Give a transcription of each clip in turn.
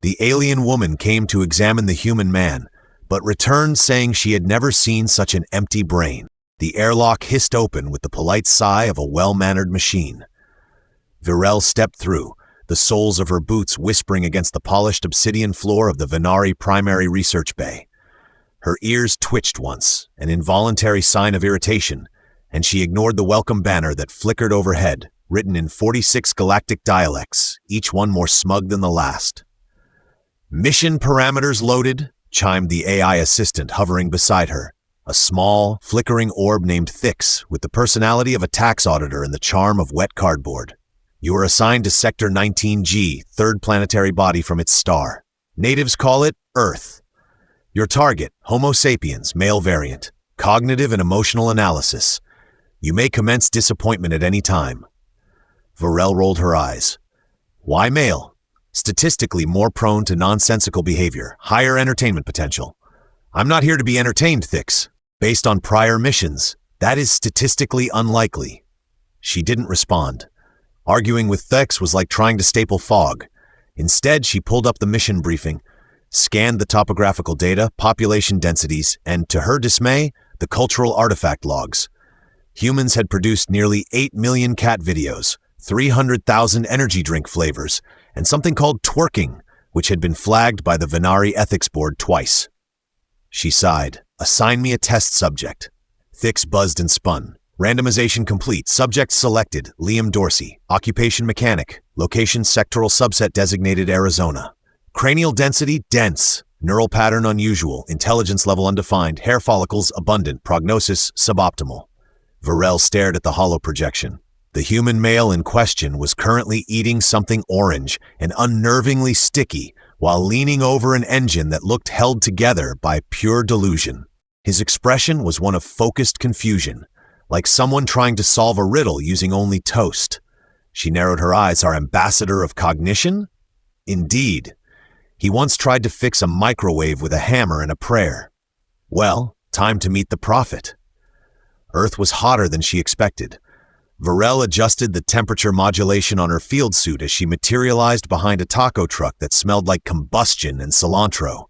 The alien woman came to examine the human man, but returned saying she had never seen such an empty brain. The airlock hissed open with the polite sigh of a well-mannered machine. Virell stepped through, the soles of her boots whispering against the polished obsidian floor of the Venari primary research bay. Her ears twitched once, an involuntary sign of irritation, and she ignored the welcome banner that flickered overhead, written in 46 galactic dialects, each one more smug than the last. "Mission parameters loaded," chimed the AI assistant hovering beside her, a small, flickering orb named Thix with the personality of a tax auditor and the charm of wet cardboard. "You are assigned to Sector 19G, third planetary body from its star. Natives call it Earth. Your target, Homo sapiens, male variant. Cognitive and emotional analysis. You may commence disappointment at any time." Virell rolled her eyes. "Why male? Statistically more prone to nonsensical behavior, higher entertainment potential." "I'm not here to be entertained, Thix. Based on prior missions, that is statistically unlikely." She didn't respond. Arguing with Thix was like trying to staple fog. Instead, she pulled up the mission briefing, scanned the topographical data, population densities, and, to her dismay, the cultural artifact logs. Humans had produced nearly 8 million cat videos, 300,000 energy drink flavors, and something called twerking, which had been flagged by the Venari Ethics Board twice. She sighed. "Assign me a test subject." Thix buzzed and spun. "Randomization complete. Subject selected. Liam Dorsey. Occupation mechanic. Location sectoral subset designated Arizona. Cranial density dense. Neural pattern unusual. Intelligence level undefined. Hair follicles abundant. Prognosis suboptimal." Virell stared at the hollow projection. The human male in question was currently eating something orange and unnervingly sticky while leaning over an engine that looked held together by pure delusion. His expression was one of focused confusion, like someone trying to solve a riddle using only toast. She narrowed her eyes. "Our ambassador of cognition?" Indeed. He once tried to fix a microwave with a hammer and a prayer. Well, time to meet the prophet. Earth was hotter than she expected. Virell adjusted the temperature modulation on her field suit as she materialized behind a taco truck that smelled like combustion and cilantro.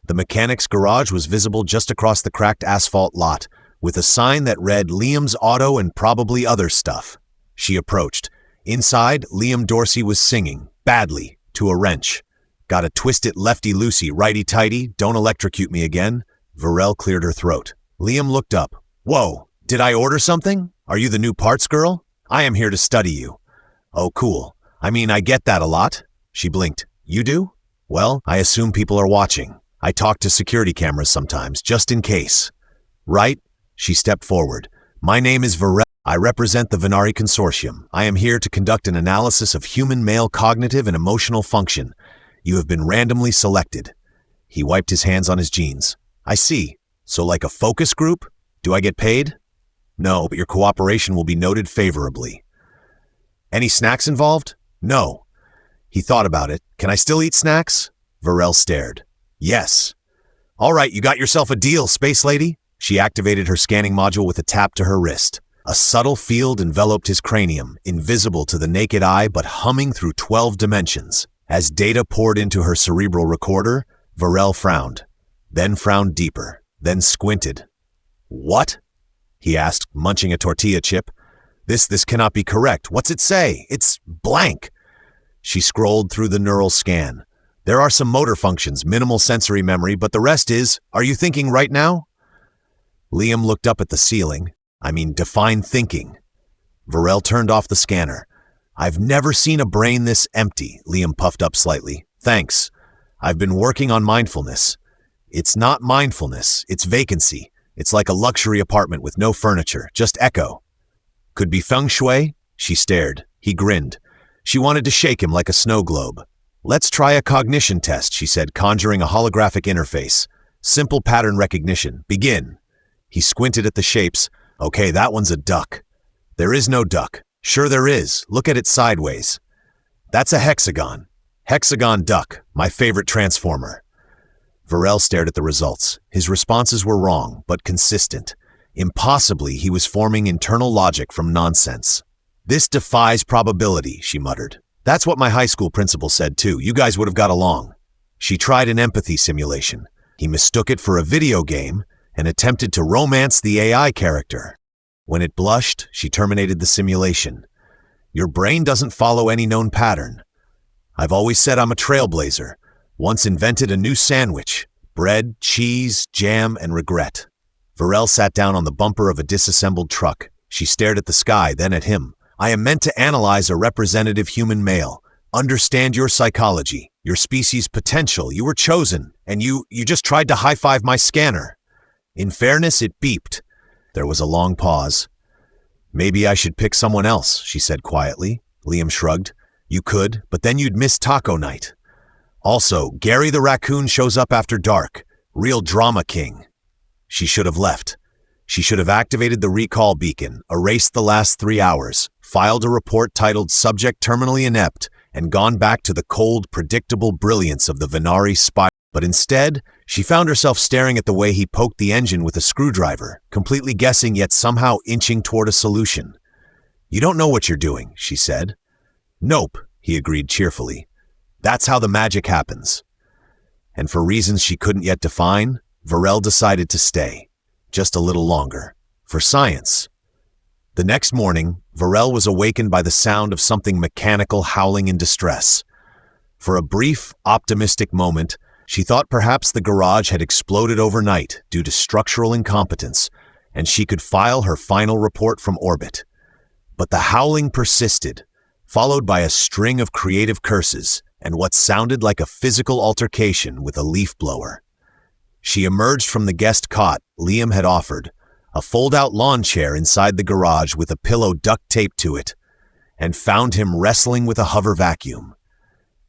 The mechanic's garage was visible just across the cracked asphalt lot, with a sign that read Liam's Auto and probably other stuff. She approached. Inside, Liam Dorsey was singing, badly, to a wrench. "Got to twist it lefty-loosey, righty-tighty, don't electrocute me again." Virell cleared her throat. Liam looked up. "Whoa, did I order something? Are you the new parts girl? I am here to study you." "Oh, cool. I mean, I get that a lot." She blinked. "You do?" "Well, I assume people are watching. I talk to security cameras sometimes, just in case." "Right?" She stepped forward. "My name is Virell. I represent the Venari Consortium. I am here to conduct an analysis of human male cognitive and emotional function. You have been randomly selected." He wiped his hands on his jeans. "I see. So like a focus group? Do I get paid?" "No, but your cooperation will be noted favorably." "Any snacks involved?" "No." He thought about it. "Can I still eat snacks?" Virell stared. "Yes." "All right, you got yourself a deal, Space Lady." She activated her scanning module with a tap to her wrist. A subtle field enveloped his cranium, invisible to the naked eye but humming through 12 dimensions. As data poured into her cerebral recorder, Virell frowned, then frowned deeper, then squinted. "What?" he asked, munching a tortilla chip. This cannot be correct. What's it say? It's blank." She scrolled through the neural scan. "There are some motor functions, minimal sensory memory, but the rest is, are you thinking right now?" Liam looked up at the ceiling. Define thinking. Virell turned off the scanner. "I've never seen a brain this empty," Liam puffed up slightly. "Thanks. I've been working on mindfulness." "It's not mindfulness, it's vacancy. It's like a luxury apartment with no furniture, just echo." "Could be feng shui?" She stared. He grinned. She wanted to shake him like a snow globe. "Let's try a cognition test," she said, conjuring a holographic interface. "Simple pattern recognition. Begin." He squinted at the shapes. "Okay, that one's a duck." "There is no duck." "Sure there is. Look at it sideways." "That's a hexagon." "Hexagon duck, my favorite transformer." Virell stared at the results. His responses were wrong, but consistent. Impossibly, he was forming internal logic from nonsense. "This defies probability," she muttered. "That's what my high school principal said too. You guys would have got along." She tried an empathy simulation. He mistook it for a video game and attempted to romance the AI character. When it blushed, she terminated the simulation. Your brain doesn't follow any known pattern. I've always said I'm a trailblazer. Once invented a new sandwich. Bread, cheese, jam, and regret. Virell sat down on the bumper of a disassembled truck. She stared at the sky, then at him. I am meant to analyze a representative human male. Understand your psychology, your species' potential. You were chosen, and you just tried to high-five my scanner. In fairness, it beeped. There was a long pause. Maybe I should pick someone else, she said quietly. Liam shrugged. You could, but then you'd miss taco night. Also, Gary the raccoon shows up after dark. Real drama king. She should have left. She should have activated the recall beacon, erased the last 3 hours, filed a report titled Subject Terminally Inept, and gone back to the cold, predictable brilliance of the Venari spy. But instead, she found herself staring at the way he poked the engine with a screwdriver, completely guessing yet somehow inching toward a solution. You don't know what you're doing, she said. Nope, he agreed cheerfully. That's how the magic happens. And for reasons she couldn't yet define, Virell decided to stay. Just a little longer. For science. The next morning, Virell was awakened by the sound of something mechanical howling in distress. For a brief, optimistic moment, she thought perhaps the garage had exploded overnight due to structural incompetence, and she could file her final report from orbit. But the howling persisted, followed by a string of creative curses and what sounded like a physical altercation with a leaf blower. She emerged from the guest cot Liam had offered, a fold-out lawn chair inside the garage with a pillow duct taped to it, and found him wrestling with a hover vacuum.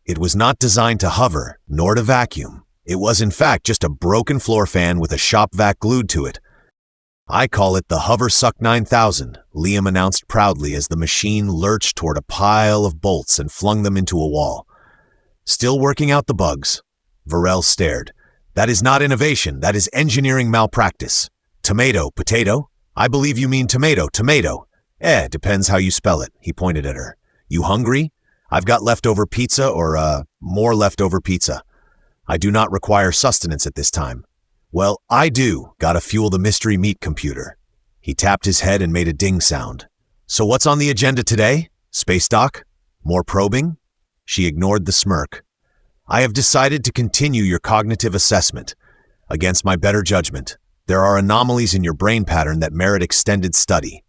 It was not designed to hover, nor to vacuum. It was in fact just a broken floor fan with a shop vac glued to it. I call it the Hover Suck 9000, Liam announced proudly as the machine lurched toward a pile of bolts and flung them into a wall. Still working out the bugs. Virell stared. That is not innovation, that is engineering malpractice. Tomato, potato? I believe you mean tomato, tomato. Depends how you spell it, he pointed at her. You hungry? I've got leftover pizza or, more leftover pizza. I do not require sustenance at this time. Well, I do. Gotta fuel the mystery meat computer. He tapped his head and made a ding sound. So what's on the agenda today? Space dock? More probing? She ignored the smirk. I have decided to continue your cognitive assessment. Against my better judgment, there are anomalies in your brain pattern that merit extended study.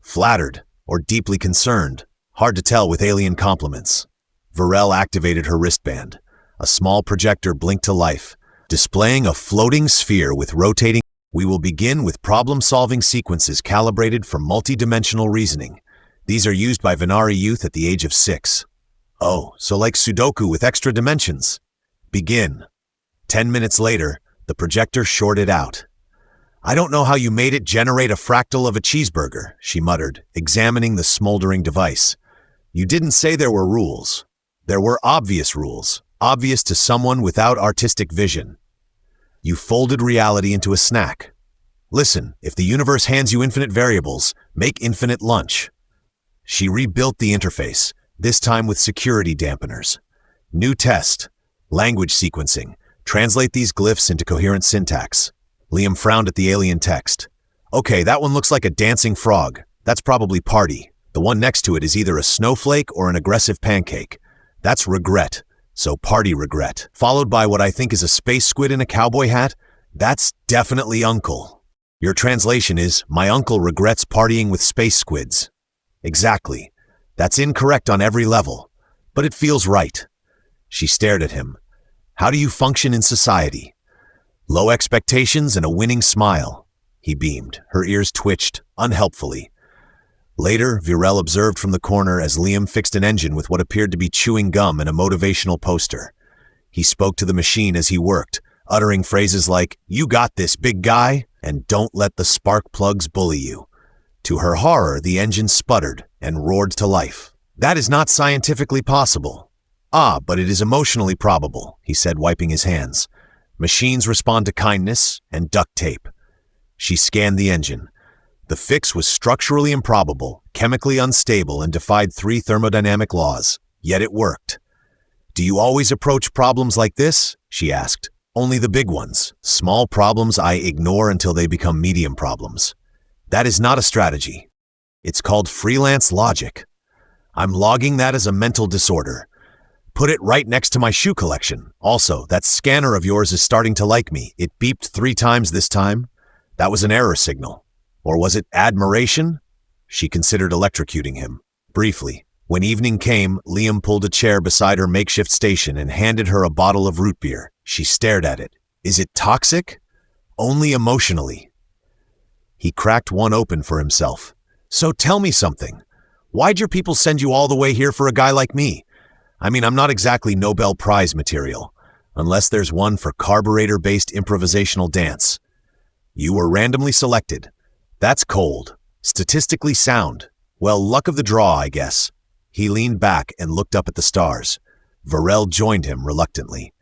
Flattered or deeply concerned, hard to tell with alien compliments. Virell activated her wristband. A small projector blinked to life, displaying a floating sphere with rotating. We will begin with problem-solving sequences calibrated for multidimensional reasoning. These are used by Venari youth at the age of 6. Oh, so like Sudoku with extra dimensions. Begin. 10 minutes later, the projector shorted out. I don't know how you made it generate a fractal of a cheeseburger, she muttered, examining the smoldering device. You didn't say there were rules. There were obvious rules, obvious to someone without artistic vision. You folded reality into a snack. Listen, if the universe hands you infinite variables, make infinite lunch. She rebuilt the interface, this time with security dampeners. New test. Language sequencing. Translate these glyphs into coherent syntax. Liam frowned at the alien text. Okay, that one looks like a dancing frog. That's probably party. The one next to it is either a snowflake or an aggressive pancake. That's regret. So party regret. Followed by what I think is a space squid in a cowboy hat. That's definitely uncle. Your translation is, my uncle regrets partying with space squids. Exactly. That's incorrect on every level. But it feels right. She stared at him. How do you function in society? Low expectations and a winning smile. He beamed. Her ears twitched, unhelpfully. Later, Virell observed from the corner as Liam fixed an engine with what appeared to be chewing gum and a motivational poster. He spoke to the machine as he worked, uttering phrases like, "You got this, big guy," and "Don't let the spark plugs bully you." To her horror, the engine sputtered and roared to life. That is not scientifically possible. Ah, but it is emotionally probable, he said, wiping his hands. Machines respond to kindness and duct tape. She scanned the engine. The fix was structurally improbable, chemically unstable, and defied 3 thermodynamic laws. Yet it worked. Do you always approach problems like this? She asked. Only the big ones. Small problems I ignore until they become medium problems. That is not a strategy. It's called freelance logic. I'm logging that as a mental disorder. Put it right next to my shoe collection. Also, that scanner of yours is starting to like me. It beeped 3 times this time. That was an error signal. Or was it admiration? She considered electrocuting him. Briefly. When evening came, Liam pulled a chair beside her makeshift station and handed her a bottle of root beer. She stared at it. Is it toxic? Only emotionally. He cracked one open for himself. So tell me something. Why'd your people send you all the way here for a guy like me? I mean, I'm not exactly Nobel Prize material, unless there's one for carburetor-based improvisational dance. You were randomly selected. That's cold. Statistically sound. Well, luck of the draw, I guess. He leaned back and looked up at the stars. Virell joined him reluctantly.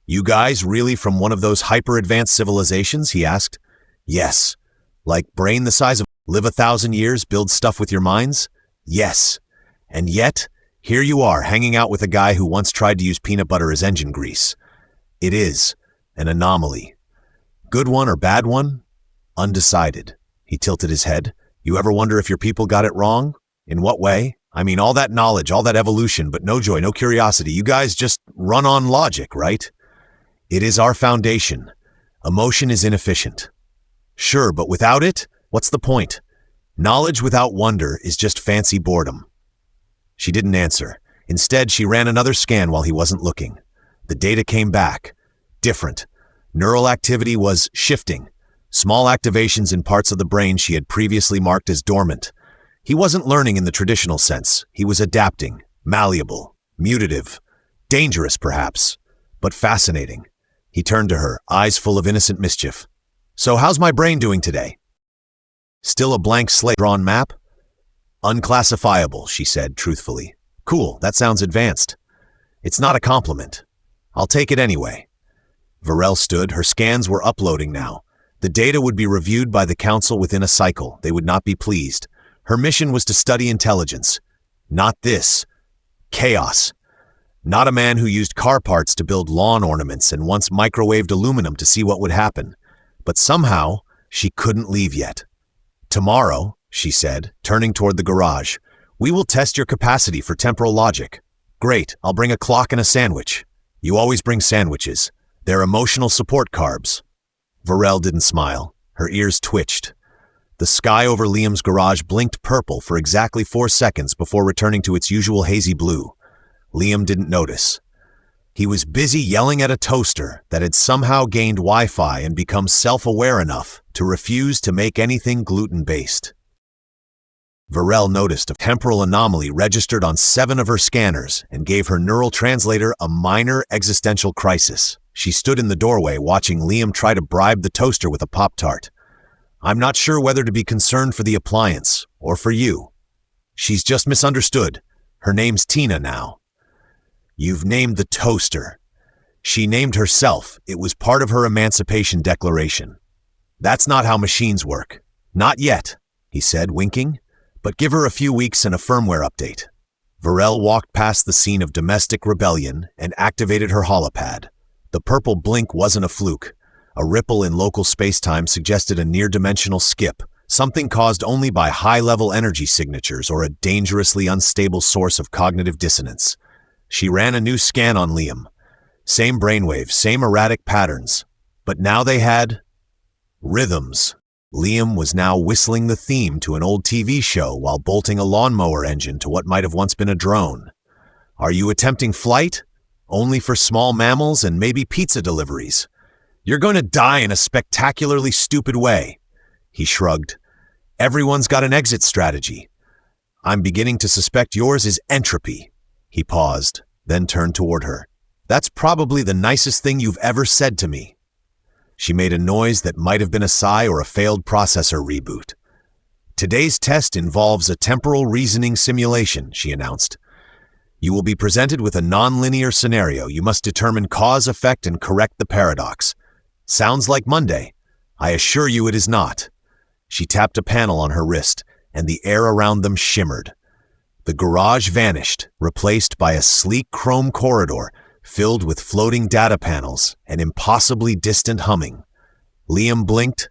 You guys really from one of those hyper-advanced civilizations? He asked. Yes. Like brain the size of live 1,000 years, build stuff with your minds? Yes. And yet, here you are hanging out with a guy who once tried to use peanut butter as engine grease. It is an anomaly. Good one or bad one? Undecided. He tilted his head. You ever wonder if your people got it wrong? In what way? I mean, all that knowledge, all that evolution, but no joy, no curiosity. You guys just run on logic, right? It is our foundation. Emotion is inefficient. Sure, but without it, what's the point? Knowledge without wonder is just fancy boredom. She didn't answer. Instead, she ran another scan while he wasn't looking. The data came back. Different. Neural activity was shifting. Small activations in parts of the brain she had previously marked as dormant. He wasn't learning in the traditional sense. He was adapting, malleable, mutative, dangerous perhaps, but fascinating. He turned to her, eyes full of innocent mischief. So how's my brain doing today? Still a blank slate drawn map? Unclassifiable, she said truthfully. Cool, that sounds advanced. It's not a compliment. I'll take it anyway. Virell stood. Her scans were uploading now. The data would be reviewed by the council within a cycle. They would not be pleased. Her mission was to study intelligence. Not this. Chaos. Not a man who used car parts to build lawn ornaments and once microwaved aluminum to see what would happen. But somehow, she couldn't leave yet. Tomorrow, she said, turning toward the garage, we will test your capacity for temporal logic. Great, I'll bring a clock and a sandwich. You always bring sandwiches. They're emotional support carbs. Virell didn't smile. Her ears twitched. The sky over Liam's garage blinked purple for exactly 4 seconds before returning to its usual hazy blue. Liam didn't notice. He was busy yelling at a toaster that had somehow gained Wi-Fi and become self-aware enough to refuse to make anything gluten-based. Virell noticed a temporal anomaly registered on 7 of her scanners and gave her neural translator a minor existential crisis. She stood in the doorway watching Liam try to bribe the toaster with a Pop-Tart. I'm not sure whether to be concerned for the appliance or for you. She's just misunderstood. Her name's Tina now. You've named the toaster. She named herself. It was part of her emancipation declaration. That's not how machines work. Not yet, he said, winking. But give her a few weeks and a firmware update. Virell walked past the scene of domestic rebellion and activated her holopad. The purple blink wasn't a fluke. A ripple in local space-time suggested a near-dimensional skip, something caused only by high-level energy signatures or a dangerously unstable source of cognitive dissonance. She ran a new scan on Liam. Same brainwaves, same erratic patterns. But now they had rhythms. Liam was now whistling the theme to an old TV show while bolting a lawnmower engine to what might have once been a drone. Are you attempting flight? Only for small mammals and maybe pizza deliveries. You're going to die in a spectacularly stupid way. He shrugged. Everyone's got an exit strategy. I'm beginning to suspect yours is entropy. He paused, then turned toward her. That's probably the nicest thing you've ever said to me. She made a noise that might have been a sigh or a failed processor reboot. Today's test involves a temporal reasoning simulation, she announced. You will be presented with a non-linear scenario. You must determine cause, effect, and correct the paradox. Sounds like Monday. I assure you it is not. She tapped a panel on her wrist, and the air around them shimmered. The garage vanished, replaced by a sleek chrome corridor filled with floating data panels and impossibly distant humming. Liam blinked.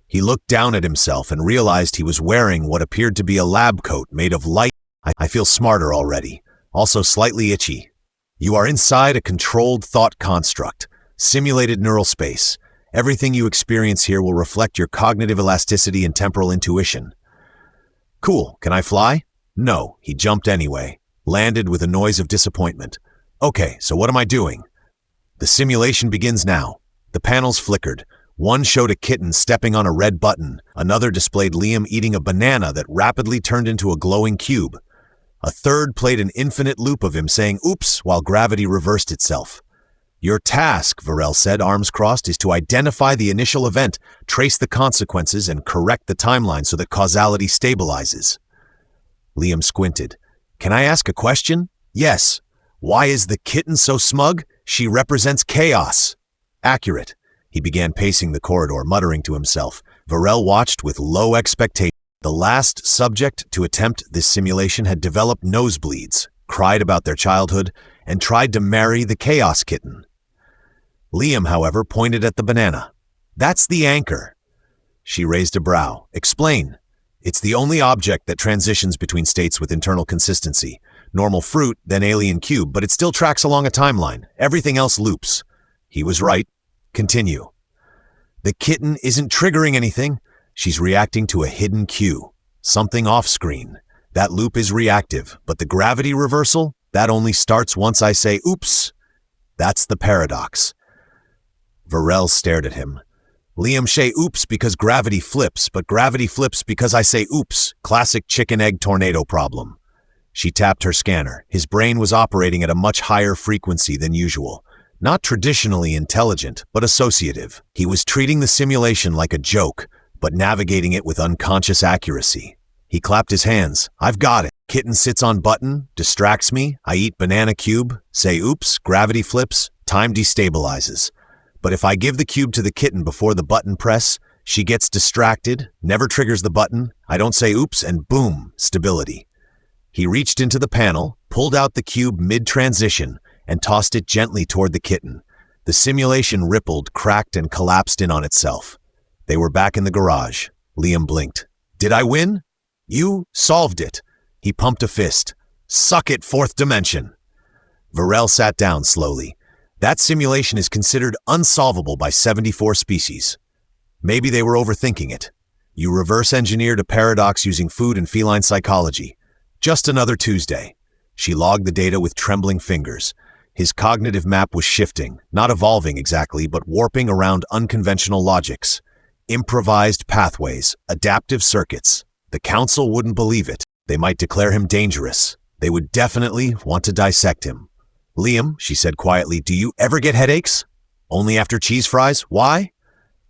He looked down at himself and realized he was wearing what appeared to be a lab coat made of light. I feel smarter already, also slightly itchy. You are inside a controlled thought construct, simulated neural space. Everything you experience here will reflect your cognitive elasticity and temporal intuition. Cool, can I fly? No, he jumped anyway, landed with a noise of disappointment. Okay, so what am I doing? The simulation begins now. The panels flickered. One showed a kitten stepping on a red button. Another displayed Liam eating a banana that rapidly turned into a glowing cube. A third played an infinite loop of him saying oops while gravity reversed itself. Your task, Virell said, arms crossed, is to identify the initial event, trace the consequences, and correct the timeline so that causality stabilizes. Liam squinted. Can I ask a question? Yes. Why is the kitten so smug? She represents chaos. Accurate. He began pacing the corridor, muttering to himself. Virell watched with low expectation. The last subject to attempt this simulation had developed nosebleeds, cried about their childhood, and tried to marry the chaos kitten. Liam, however, pointed at the banana. That's the anchor. She raised a brow. Explain. It's the only object that transitions between states with internal consistency. Normal fruit, then alien cube, but it still tracks along a timeline. Everything else loops. He was right. Continue. The kitten isn't triggering anything. She's reacting to a hidden cue. Something off-screen. That loop is reactive, but the gravity reversal, that only starts once I say oops. That's the paradox. Virell stared at him. Liam say oops because gravity flips, but gravity flips because I say oops. Classic chicken-egg tornado problem. She tapped her scanner. His brain was operating at a much higher frequency than usual. Not traditionally intelligent, but associative. He was treating the simulation like a joke, but navigating it with unconscious accuracy. He clapped his hands. I've got it. Kitten sits on button, distracts me, I eat banana cube, say oops, gravity flips, time destabilizes. But if I give the cube to the kitten before the button press, she gets distracted, never triggers the button, I don't say oops, and boom, stability. He reached into the panel, pulled out the cube mid-transition, and tossed it gently toward the kitten. The simulation rippled, cracked, and collapsed in on itself. They were back in the garage. Liam blinked. Did I win? You solved it. He pumped a fist. Suck it, fourth dimension. Virell sat down slowly. That simulation is considered unsolvable by 74 species. Maybe they were overthinking it. You reverse engineered a paradox using food and feline psychology. Just another Tuesday. She logged the data with trembling fingers. His cognitive map was shifting, not evolving exactly, but warping around unconventional logics. Improvised pathways, adaptive circuits. The council wouldn't believe it. They might declare him dangerous. They would definitely want to dissect him. Liam, she said quietly, do you ever get headaches? Only after cheese fries? Why?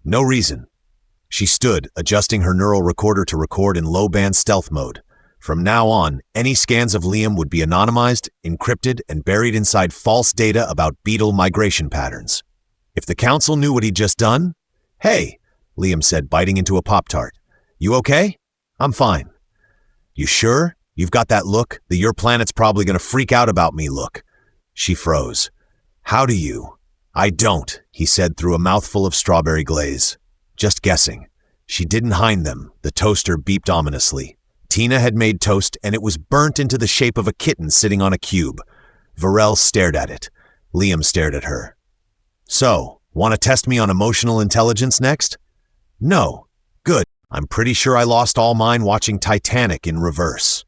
No reason. She stood, adjusting her neural recorder to record in low-band stealth mode. From now on, any scans of Liam would be anonymized, encrypted, and buried inside false data about beetle migration patterns. If the council knew what he'd just done... Hey, Liam said, biting into a Pop-Tart. You okay? I'm fine. You sure? You've got that look, the your planet's probably gonna freak out about me look. She froze. How do you? I don't, he said through a mouthful of strawberry glaze. Just guessing. She didn't hide them. The toaster beeped ominously. Tina had made toast, and it was burnt into the shape of a kitten sitting on a cube. Virell stared at it. Liam stared at her. So, want to test me on emotional intelligence next? No. Good. I'm pretty sure I lost all mine watching Titanic in reverse.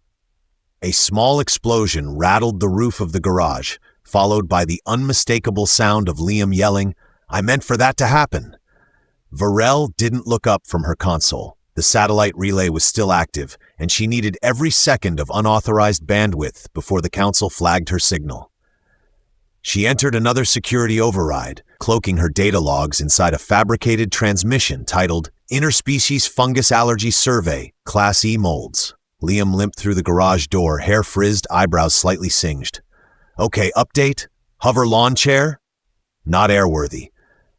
A small explosion rattled the roof of the garage, followed by the unmistakable sound of Liam yelling, I meant for that to happen. Virell didn't look up from her console. The satellite relay was still active, and she needed every second of unauthorized bandwidth before the council flagged her signal. She entered another security override, cloaking her data logs inside a fabricated transmission titled Interspecies Fungus Allergy Survey, Class E Molds. Liam limped through the garage door, hair frizzed, eyebrows slightly singed. Okay, update? Hover lawn chair? Not airworthy.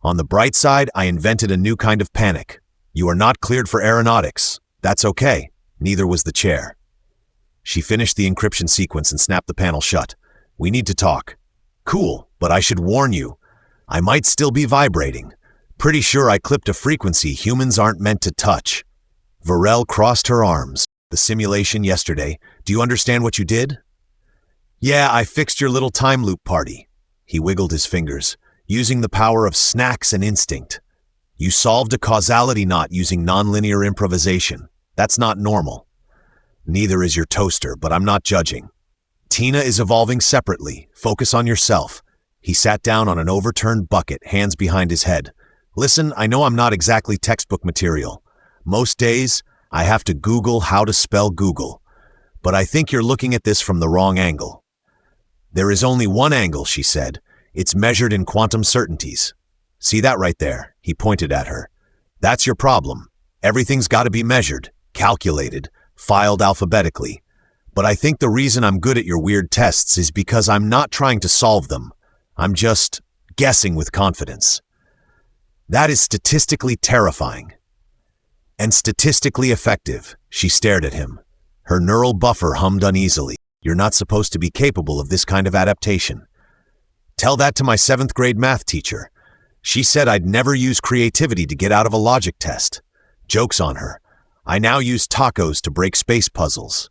On the bright side, I invented a new kind of panic. You are not cleared for aeronautics. That's okay. Neither was the chair. She finished the encryption sequence and snapped the panel shut. We need to talk. Cool, but I should warn you. I might still be vibrating. Pretty sure I clipped a frequency humans aren't meant to touch. Virell crossed her arms. The simulation yesterday. Do you understand what you did? Yeah, I fixed your little time loop party. He wiggled his fingers, using the power of snacks and instinct. You solved a causality knot using nonlinear improvisation. That's not normal. Neither is your toaster, but I'm not judging. Tina is evolving separately. Focus on yourself. He sat down on an overturned bucket, hands behind his head. Listen, I know I'm not exactly textbook material. Most days, I have to Google how to spell Google. But I think you're looking at this from the wrong angle. There is only one angle, she said. It's measured in quantum certainties. See that right there? He pointed at her. That's your problem. Everything's got to be measured, calculated, filed alphabetically. But I think the reason I'm good at your weird tests is because I'm not trying to solve them. I'm just guessing with confidence. That is statistically terrifying. And statistically effective. She stared at him. Her neural buffer hummed uneasily. You're not supposed to be capable of this kind of adaptation. Tell that to my 7th grade math teacher. She said I'd never use creativity to get out of a logic test. Joke's on her. I now use tacos to break space puzzles.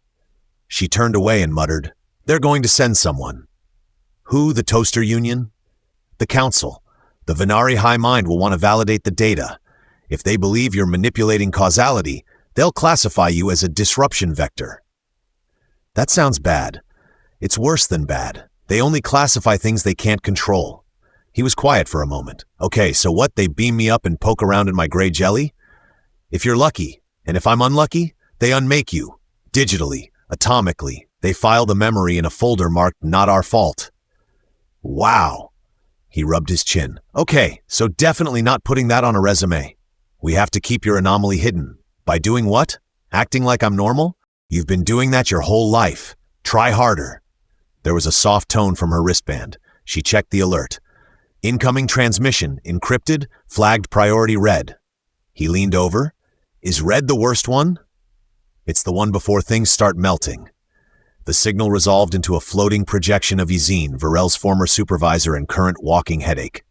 She turned away and muttered, They're going to send someone. Who, the Toaster Union? The Council. The Venari High Mind will want to validate the data. If they believe you're manipulating causality, they'll classify you as a disruption vector. That sounds bad. It's worse than bad. They only classify things they can't control. He was quiet for a moment. Okay, so what? They beam me up and poke around in my gray jelly? If you're lucky, and if I'm unlucky, they unmake you. Digitally, atomically. They file the memory in a folder marked "Not Our Fault." Wow. He rubbed his chin. Okay, so definitely not putting that on a resume. We have to keep your anomaly hidden. By doing what? Acting like I'm normal? You've been doing that your whole life. Try harder. There was a soft tone from her wristband. She checked the alert. Incoming transmission, encrypted, flagged priority red. He leaned over. Is red the worst one? It's the one before things start melting. The signal resolved into a floating projection of Yazine, Virell's former supervisor and current walking headache.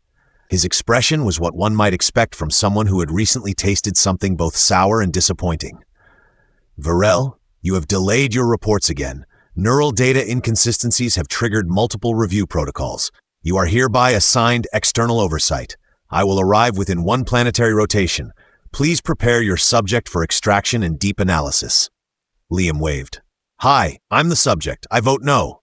His expression was what one might expect from someone who had recently tasted something both sour and disappointing. Virell, you have delayed your reports again. Neural data inconsistencies have triggered multiple review protocols. You are hereby assigned external oversight. I will arrive within 1 planetary rotation. Please prepare your subject for extraction and deep analysis. Liam waved. Hi, I'm the subject. I vote no.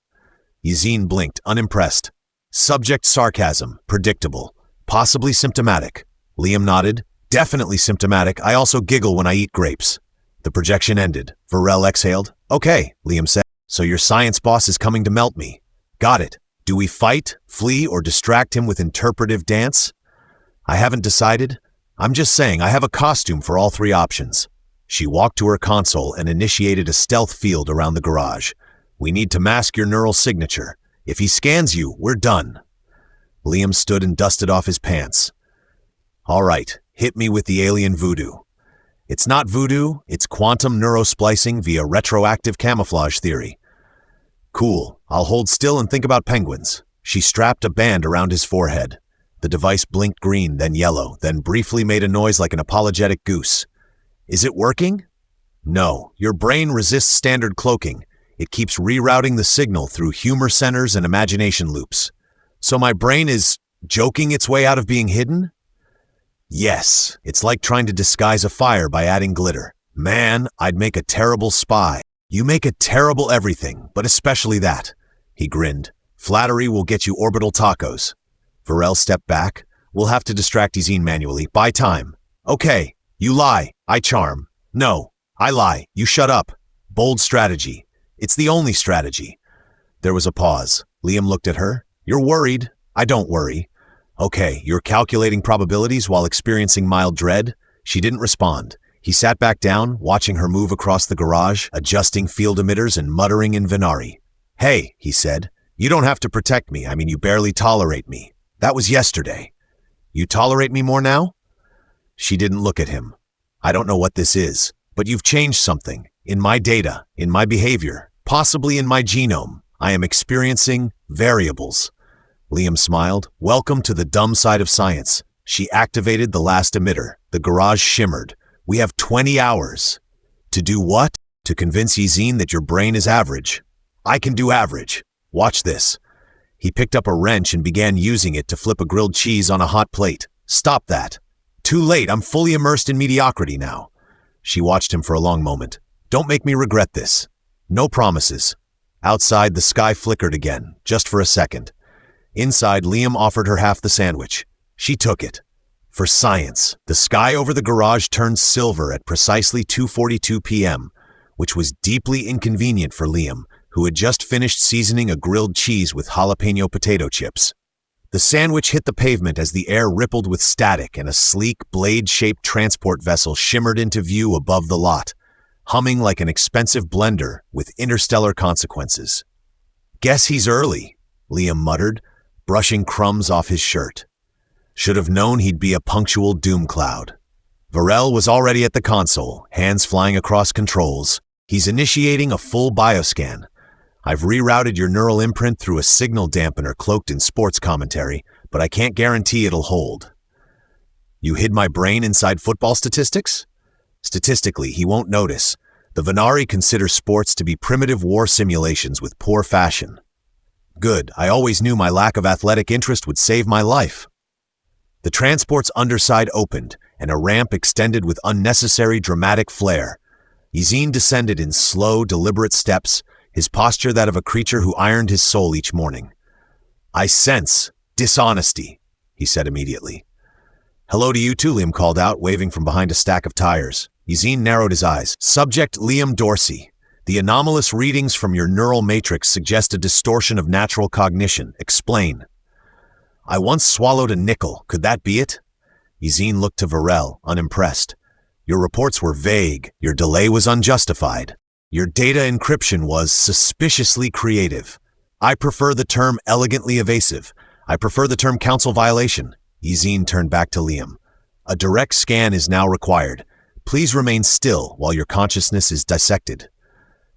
Yazine blinked, unimpressed. Subject sarcasm, predictable. Possibly symptomatic. Liam nodded. Definitely symptomatic. I also giggle when I eat grapes. The projection ended. Virell exhaled. Okay, Liam said. So your science boss is coming to melt me. Got it. Do we fight, flee, or distract him with interpretive dance? I haven't decided. I'm just saying I have a costume for all 3 options. She walked to her console and initiated a stealth field around the garage. We need to mask your neural signature. If he scans you, we're done. Liam stood and dusted off his pants. All right, hit me with the alien voodoo. It's not voodoo, it's quantum neurosplicing via retroactive camouflage theory. Cool, I'll hold still and think about penguins. She strapped a band around his forehead. The device blinked green, then yellow, then briefly made a noise like an apologetic goose. Is it working? No, your brain resists standard cloaking. It keeps rerouting the signal through humor centers and imagination loops. So my brain is joking its way out of being hidden? Yes, it's like trying to disguise a fire by adding glitter. Man, I'd make a terrible spy. You make a terrible everything, but especially that. He grinned. Flattery will get you orbital tacos. Virell stepped back. We'll have to distract Yazine manually. Buy time. Okay, you lie. I charm. No, I lie. You shut up. Bold strategy. It's the only strategy. There was a pause. Liam looked at her. You're worried. I don't worry. Okay, you're calculating probabilities while experiencing mild dread? She didn't respond. He sat back down, watching her move across the garage, adjusting field emitters and muttering in Venari. Hey, he said, you don't have to protect me. I mean, you barely tolerate me. That was yesterday. You tolerate me more now? She didn't look at him. I don't know what this is, but you've changed something. In my data, in my behavior. Possibly in my genome. I am experiencing variables. Liam smiled. Welcome to the dumb side of science. She activated the last emitter. The garage shimmered. We have 20 hours. To do what? To convince Yzine that your brain is average. I can do average. Watch this. He picked up a wrench and began using it to flip a grilled cheese on a hot plate. Stop that. Too late. I'm fully immersed in mediocrity now. She watched him for a long moment. Don't make me regret this. No promises. Outside, the sky flickered again, just for a second. Inside, Liam offered her half the sandwich. She took it. For science. The sky over the garage turned silver at precisely 2:42 p.m., which was deeply inconvenient for Liam, who had just finished seasoning a grilled cheese with jalapeno potato chips. The sandwich hit the pavement as the air rippled with static and a sleek, blade-shaped transport vessel shimmered into view above the lot, humming like an expensive blender with interstellar consequences. Guess he's early, Liam muttered, brushing crumbs off his shirt. Should have known he'd be a punctual doom cloud. Virell was already at the console, hands flying across controls. He's initiating a full bioscan. I've rerouted your neural imprint through a signal dampener cloaked in sports commentary, but I can't guarantee it'll hold. You hid my brain inside football statistics? Statistically, he won't notice. The Venari consider sports to be primitive war simulations with poor fashion. Good, I always knew my lack of athletic interest would save my life. The transport's underside opened, and a ramp extended with unnecessary dramatic flair. Yzine descended in slow, deliberate steps, his posture that of a creature who ironed his soul each morning. I sense dishonesty, he said immediately. Hello to you too, Liam called out, waving from behind a stack of tires. Yzine narrowed his eyes. Subject Liam Dorsey. The anomalous readings from your neural matrix suggest a distortion of natural cognition. Explain. I once swallowed a nickel. Could that be it? Yzine looked to Virell, unimpressed. Your reports were vague. Your delay was unjustified. Your data encryption was suspiciously creative. I prefer the term elegantly evasive. I prefer the term counsel violation. Yzine turned back to Liam. A direct scan is now required. Please remain still while your consciousness is dissected.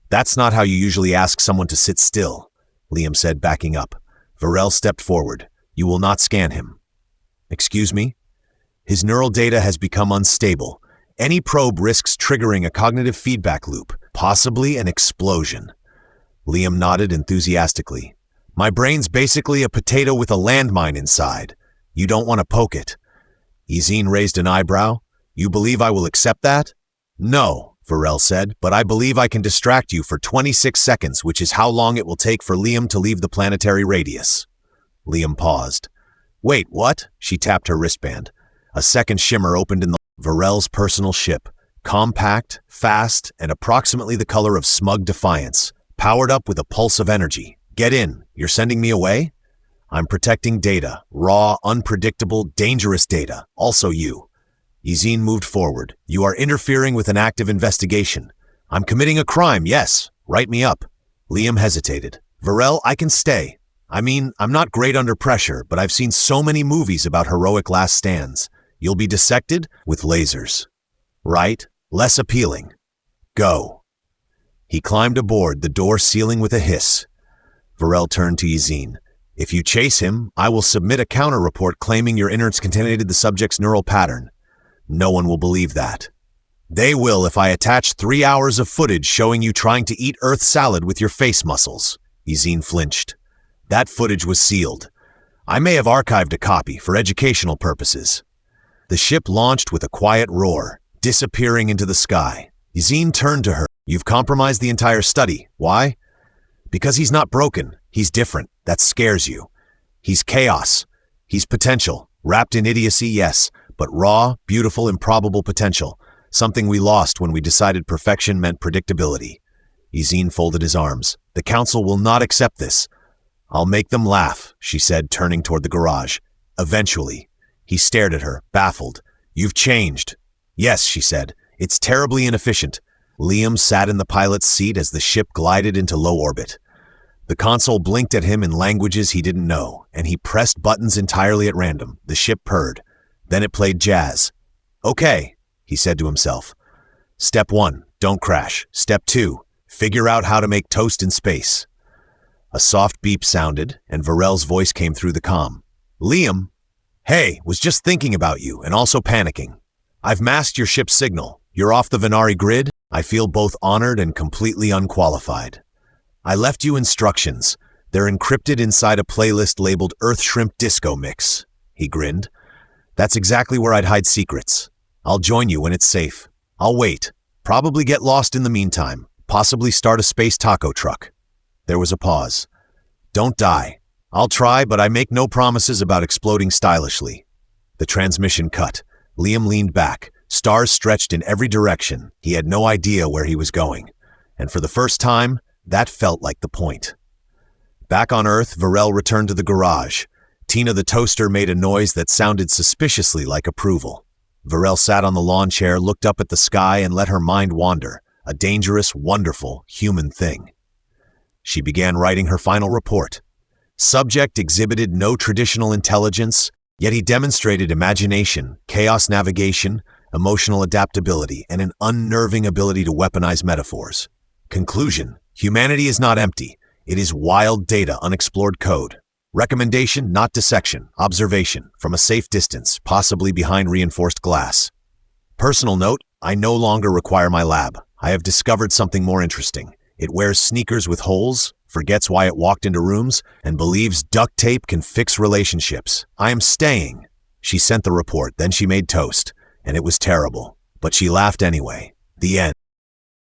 That's not how you usually ask someone to sit still, Liam said, backing up. Virell stepped forward. You will not scan him. Excuse me? His neural data has become unstable. Any probe risks triggering a cognitive feedback loop, possibly an explosion. Liam nodded enthusiastically. My brain's basically a potato with a landmine inside. You don't want to poke it. Yzine raised an eyebrow. You believe I will accept that? No, Virell said, but I believe I can distract you for 26 seconds, which is how long it will take for Liam to leave the planetary radius. Liam paused. Wait, what? She tapped her wristband. A second shimmer opened in the Virell's personal ship, compact, fast, and approximately the color of smug defiance, powered up with a pulse of energy. Get in. You're sending me away? I'm protecting data. Raw, unpredictable, dangerous data. Also you. Yzine moved forward. You are interfering with an active investigation. I'm committing a crime, yes. Write me up. Liam hesitated. Virell, I can stay. I mean, I'm not great under pressure, but I've seen so many movies about heroic last stands. You'll be dissected with lasers. Right? Less appealing. Go. He climbed aboard, the door sealing with a hiss. Virell turned to Yzine. If you chase him, I will submit a counter-report claiming your innards contaminated the subject's neural pattern. No one will believe that. They will if I attach 3 hours of footage showing you trying to eat Earth salad with your face muscles. Yzine flinched. That footage was sealed. I may have archived a copy for educational purposes. The ship launched with a quiet roar, disappearing into the sky. Yzine turned to her. You've compromised the entire study. Why? Because he's not broken. He's different. That scares you. He's chaos. He's potential. Wrapped in idiocy, yes, but raw, beautiful, improbable potential. Something we lost when we decided perfection meant predictability. Yzine folded his arms. The council will not accept this. I'll make them laugh, she said, turning toward the garage. Eventually. He stared at her, baffled. You've changed. Yes, she said. It's terribly inefficient. Liam sat in the pilot's seat as the ship glided into low orbit. The console blinked at him in languages he didn't know, and he pressed buttons entirely at random. The ship purred. Then it played jazz. Okay, he said to himself. Step 1, don't crash. Step 2, Figure out how to make toast in space. A soft beep sounded, and Virell's voice came through the comm. Liam? Hey, was just thinking about you, and also panicking. I've masked your ship's signal. You're off the Venari grid. I feel both honored and completely unqualified. I left you instructions. They're encrypted inside a playlist labeled Earth Shrimp Disco Mix. He grinned. That's exactly where I'd hide secrets. I'll join you when it's safe. I'll wait. Probably get lost in the meantime. Possibly start a space taco truck. There was a pause. Don't die. I'll try, but I make no promises about exploding stylishly. The transmission cut. Liam leaned back. Stars stretched in every direction. He had no idea where he was going. And for the first time, that felt like the point. Back on Earth, Virell returned to the garage. Tina the toaster made a noise that sounded suspiciously like approval. Virell sat on the lawn chair, looked up at the sky, and let her mind wander. A dangerous, wonderful, human thing. She began writing her final report. Subject exhibited no traditional intelligence, yet he demonstrated imagination, chaos navigation, emotional adaptability, and an unnerving ability to weaponize metaphors. Conclusion: humanity is not empty. It is wild data, unexplored code. Recommendation: not dissection, observation, from a safe distance, possibly behind reinforced glass. Personal note: I no longer require my lab. I have discovered something more interesting. It wears sneakers with holes, forgets why it walked into rooms, and believes duct tape can fix relationships. I am staying. She sent the report, then she made toast, and it was terrible. But she laughed anyway. The end.